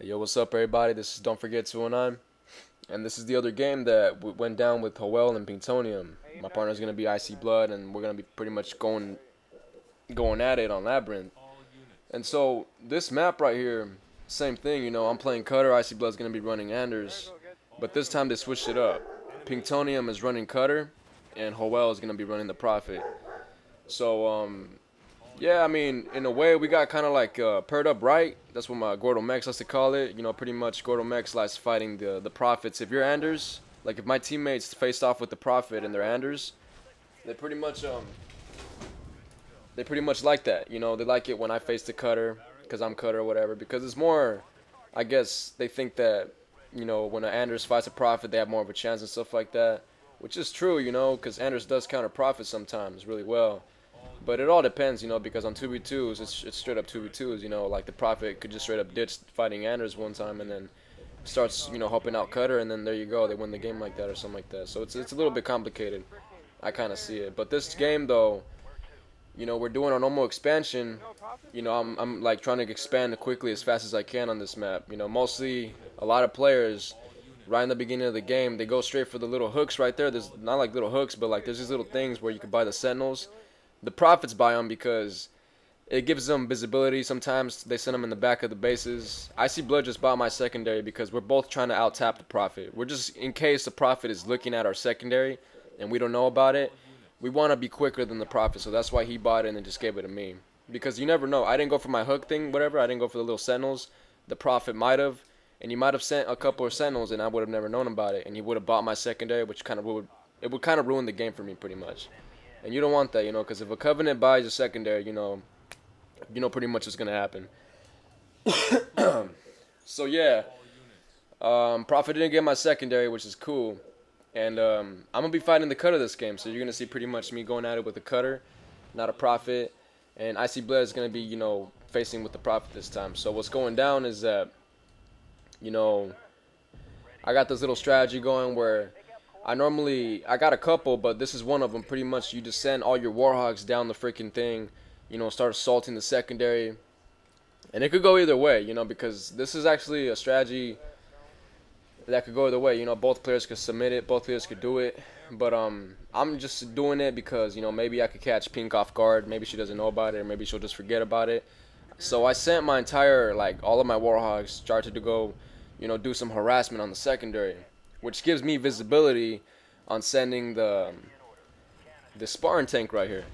Hey, yo, what's up, everybody? This is Don't Forget 209, and this is the other game that went down with JOEL and Pinktonium. My partner's gonna be Icy Blood, and we're gonna be pretty much going at it on Labyrinth. And so this map right here, same thing. I'm playing Cutter. Icy Blood's gonna be running Anders, but this time they switched it up. Pinktonium is running Cutter, and JOEL is gonna be running the Prophet. So yeah, I mean, in a way, we got kind of like paired up right. That's what my Gordo Mex likes to call it. Pretty much Gordo Mex likes fighting the Prophets. If you're Anders, like if my teammates faced off with the Prophet and they're Anders, they pretty much like that. They like it when I face the Cutter, because I'm Cutter or whatever. Because it's more, I guess they think that when an Anders fights a Prophet, they have more of a chance and stuff like that, which is true. Because Anders does counter Prophet sometimes really well. But it all depends, because on 2v2s, it's straight up 2v2s, like the Prophet could just straight up ditch fighting Anders one time and then starts, helping out Cutter, and then there you go, they win the game like that or something like that. So it's a little bit complicated. I kind of see it. But this game, though, we're doing our normal expansion. I'm like trying to expand quickly as fast as I can on this map. Mostly a lot of players, right in the beginning of the game, they go straight for the little hooks right there. There's not like little hooks, but like there's these little things where you can buy the Sentinels. The Prophets buy them because it gives them visibility. Sometimes they send them in the back of the bases. Icy Blood just bought my secondary because we're both trying to out-tap the Prophet. We're just, in case the Prophet is looking at our secondary and we don't know about it, we want to be quicker than the Prophet. So that's why he bought it and then just gave it to me. Because you never know. I didn't go for my hook thing, whatever. I didn't go for the little Sentinels. The Prophet might have. And he might have sent a couple of Sentinels and I would have never known about it. And he would have bought my secondary, which it would kind of ruin the game for me pretty much. And you don't want that, because if a Covenant buys a secondary, you know pretty much what's going to happen. So, yeah. Prophet didn't get my secondary, which is cool. And I'm going to be fighting the Cutter this game. So you're going to see pretty much me going at it with the Cutter, not a Prophet. And Icy Blood is going to be, facing with the Prophet this time. So what's going down is that, I got this little strategy going where I got a couple, but this is one of them. Pretty much you just send all your Warhogs down the freaking thing, start assaulting the secondary. And it could go either way, because this is actually a strategy that could go either way. Both players could submit it, both players could do it. But I'm just doing it because, maybe I could catch Pink off guard. Maybe she doesn't know about it, or maybe she'll just forget about it. So I sent my entire, all of my Warhogs started to go, do some harassment on the secondary, which gives me visibility on sending the Spartan tank right here.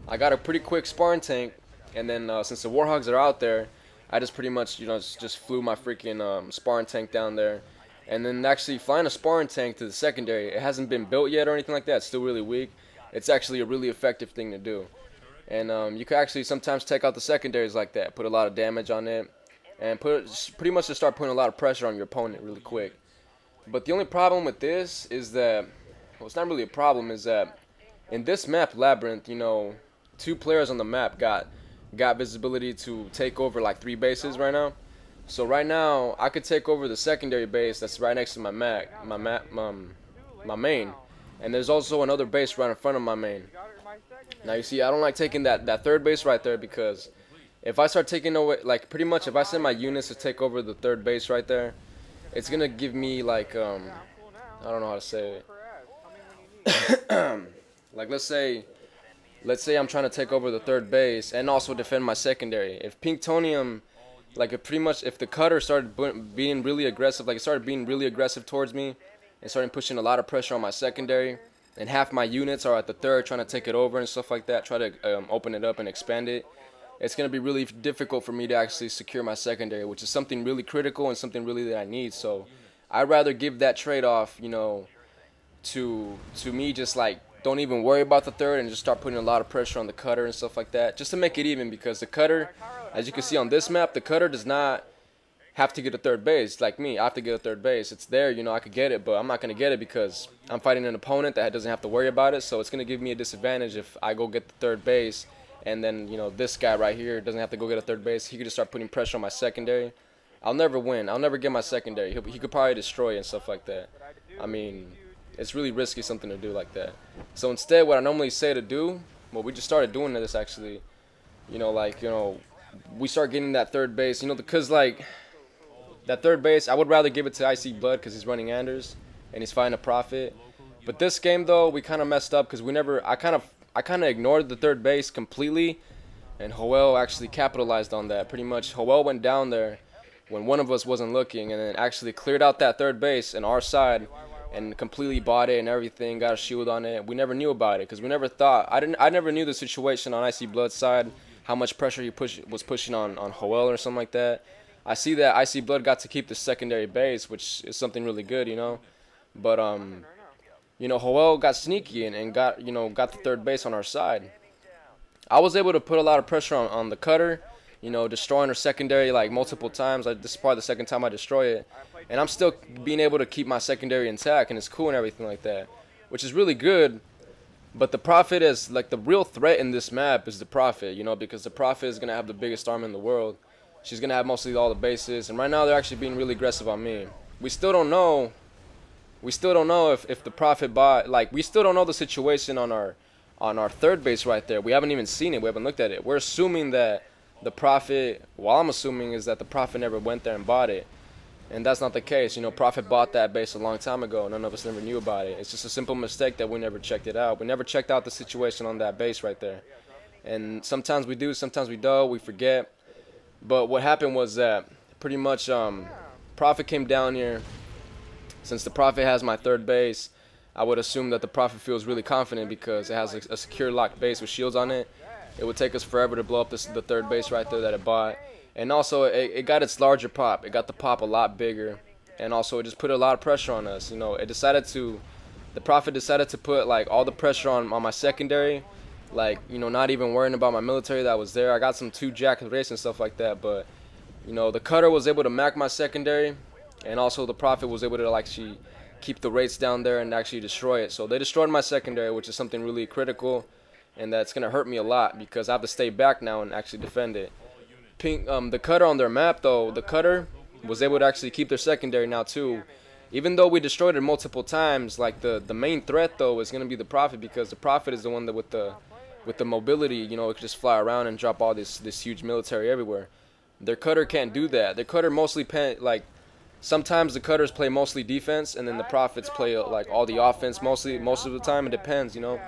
I got a pretty quick Spartan tank, and then since the Warhogs are out there, I just pretty much just flew my freaking Spartan tank down there. And then actually flying a Spartan tank to the secondary, it hasn't been built yet or anything like that. It's still really weak. It's actually a really effective thing to do. And you can actually sometimes take out the secondaries like that, put a lot of damage on it, and pretty much just start putting a lot of pressure on your opponent really quick. But the only problem with this is that, well, it's not really a problem, is that in this map, Labyrinth, two players on the map got visibility to take over like 3 bases right now. So right now, I could take over the secondary base that's right next to my main. And there's also another base right in front of my main. Now you see, I don't like taking that third base right there, because if I start taking away, like pretty much if I send my units to take over the third base right there, it's gonna give me like I don't know how to say it. Like let's say I'm trying to take over the third base and also defend my secondary. If Pinktonium, if the Cutter started being really aggressive, like it started being really aggressive towards me and started pushing a lot of pressure on my secondary, and half my units are at the third trying to take it over and stuff like that, try to open it up and expand it, it's going to be really difficult for me to actually secure my secondary, which is something really critical and something really that I need. So I'd rather give that trade-off, to me, just like don't even worry about the third and just start putting a lot of pressure on the Cutter and stuff like that, just to make it even, because the Cutter, as you can see on this map, the Cutter does not have to get a third base like me. I have to get a third base. It's there, I could get it, but I'm not going to get it because I'm fighting an opponent that doesn't have to worry about it. So it's going to give me a disadvantage if I go get the third base. And then, this guy right here doesn't have to go get a third base. He could just start putting pressure on my secondary. I'll never win. I'll never get my secondary. He could probably destroy it and stuff like that. I mean, it's really risky something to do like that. So instead, what I normally say to do, well, we just started doing this actually. We start getting that third base, because that third base, I would rather give it to Icy Blood because he's running Anders and he's fighting a Prophet. But this game though, we kind of messed up because I kind of ignored the third base completely, and JOEL actually capitalized on that. Pretty much, JOEL went down there when one of us wasn't looking, and then actually cleared out that third base on our side, and completely bought it and everything. Got a shield on it. We never knew about it because we never thought. I never knew the situation on Icy Blood's side, how much pressure he was pushing on JOEL or something like that. I see that Icy Blood got to keep the secondary base, which is something really good, you know. But you know, JOEL got sneaky and got the third base on our side. I was able to put a lot of pressure on the cutter, you know, destroying her secondary like multiple times. This is probably the second time I destroy it, and I'm still being able to keep my secondary intact, and it's cool and everything like that, which is really good. But the Prophet is like the real threat in this map is the Prophet, you know, because the Prophet is gonna have the biggest arm in the world. She's gonna have mostly all the bases, and right now they're actually being really aggressive on me. We still don't know. We still don't know if the Prophet bot, like, we still don't know the situation on our third base right there. We haven't even seen it. We haven't looked at it. We're assuming that the Prophet, well, I'm assuming is that the Prophet never went there and bought it. And that's not the case. You know, Prophet bought that base a long time ago. None of us never knew about it. It's just a simple mistake that we never checked it out. We never checked out the situation on that base right there. And sometimes we do, sometimes we don't. We forget. But what happened was that pretty much Prophet came down here. Since the Prophet has my third base, I would assume that the Prophet feels really confident because it has a secure locked base with shields on it. It would take us forever to blow up the third base right there that it bought. And also, it got its larger pop. It got the pop a lot bigger. And also, it just put a lot of pressure on us. You know, the Prophet decided to put, like, all the pressure on my secondary. Like, you know, not even worrying about my military that was there. I got some 2 Jack race and stuff like that. But, you know, the cutter was able to mac my secondary. And also, the Prophet was able to, like, keep the rates down there and actually destroy it. So they destroyed my secondary, which is something really critical. And that's going to hurt me a lot because I have to stay back now and actually defend it. The cutter on their map, though, the cutter was able to actually keep their secondary now too. Even though we destroyed it multiple times, like the main threat though is going to be the Prophet, because the Prophet is the one that with the mobility, you know, it could just fly around and drop all this huge military everywhere. Their cutter can't do that. Their cutter mostly sometimes the cutters play mostly defense, and then the Prophets play like all the offense most of the time. It depends, you know.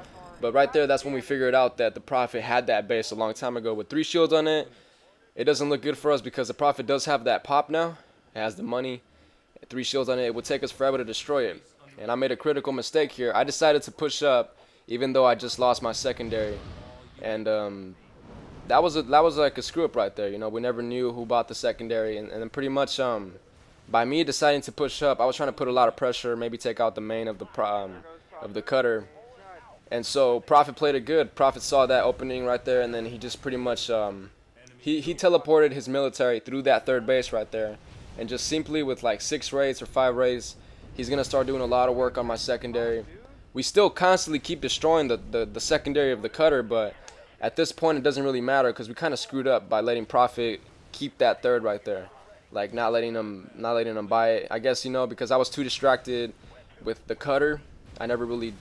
But right there, that's when we figured out that the Prophet had that base a long time ago with 3 shields on it. It doesn't look good for us because the Prophet does have that pop now. It has the money, 3 shields on it. It would take us forever to destroy it. And I made a critical mistake here. I decided to push up, even though I just lost my secondary. And that was like a screw up right there. You know, we never knew who bought the secondary, and then pretty much by me deciding to push up, I was trying to put a lot of pressure, maybe take out the main of the cutter. And so Prophet played it good. Prophet saw that opening right there, and then he just pretty much he teleported his military through that third base right there, and just simply with like 6 raids or 5 raids, he's gonna start doing a lot of work on my secondary. We still constantly keep destroying the secondary of the cutter, but at this point it doesn't really matter because we kind of screwed up by letting Prophet keep that third right there, like not letting him buy it. I guess, you know, because I was too distracted with the cutter. I never really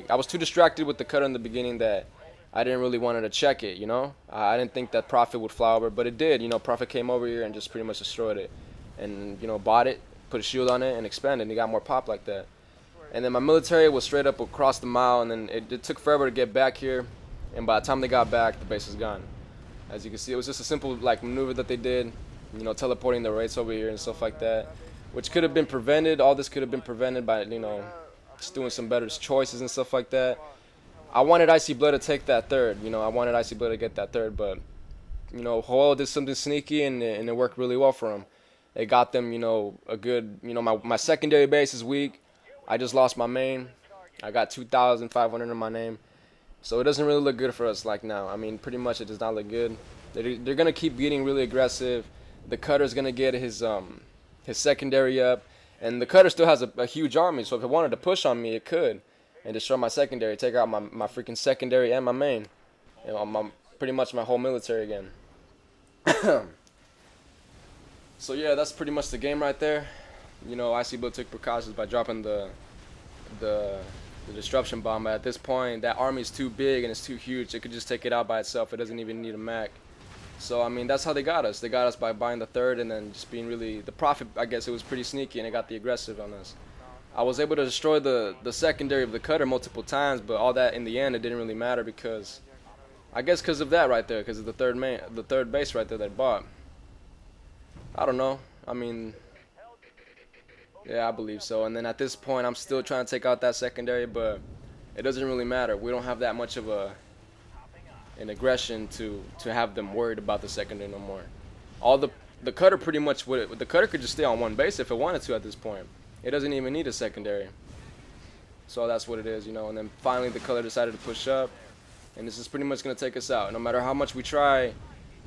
I was too distracted with the cutter in the beginning that I didn't really want to check it, you know. I didn't think that Prophet would fly over, but it did. You know, Prophet came over here and just pretty much destroyed it, and, you know, bought it, put a shield on it, and expanded. And he got more pop like that. And then my military was straight up across the mile, and then it took forever to get back here. And by the time they got back, the base was gone. As you can see, it was just a simple like maneuver that they did, you know, teleporting the rates over here and stuff like that, which could have been prevented. All this could have been prevented by, you know, just doing some better choices and stuff like that. I wanted Icy Blood to take that third, you know. I wanted Icy Blood to get that third, but, you know, JOEL did something sneaky, and it worked really well for him. It got them, you know, a good, you know, my secondary base is weak. I just lost my main. I got 2,500 in my name. So it doesn't really look good for us like now. I mean, pretty much it does not look good. They're going to keep getting really aggressive. The cutter's going to get his secondary up. And the cutter still has a huge army, so if it wanted to push on me, it could. And destroy my secondary, take out my freaking secondary and my main. You know, pretty much my whole military again. So yeah, that's pretty much the game right there. You know, Icy Blood took precautions by dropping the disruption bomb. But at this point, that army is too big and it's too huge. It could just take it out by itself. It doesn't even need a Mac. So I mean, that's how they got us. They got us by buying the third and then just being really the profit. I guess it was pretty sneaky, and it got the aggressive on us. I was able to destroy the secondary of the cutter multiple times, but all that in the end it didn't really matter because I guess because of that right there, because of the third base right there that bought. I don't know. I mean, yeah, I believe so. And then at this point, I'm still trying to take out that secondary, but it doesn't really matter. We don't have that much of an aggression to have them worried about the secondary no more. All the cutter pretty much the cutter could just stay on one base if it wanted to at this point. It doesn't even need a secondary. So that's what it is, you know. And then finally the color decided to push up, and this is pretty much going to take us out. No matter how much we try,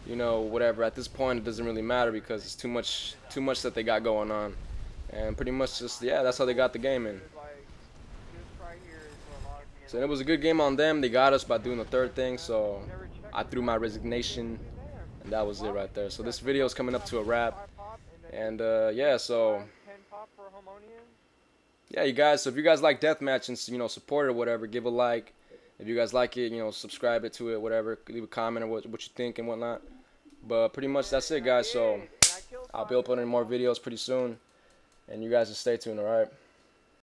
you know, whatever, at this point it doesn't really matter because it's too much that they got going on. And pretty much just, yeah, that's how they got the game in. So it was a good game on them. They got us by doing the third thing, so I threw my resignation, and that was it right there. So this video is coming up to a wrap. And yeah, so yeah, you guys, so if you guys like Deathmatch and, you know, support it or whatever, give a like. If you guys like it, you know, subscribe it to it, whatever, leave a comment or what you think and whatnot. But pretty much that's it, guys. So I'll be uploading more videos pretty soon, and you guys just stay tuned, alright?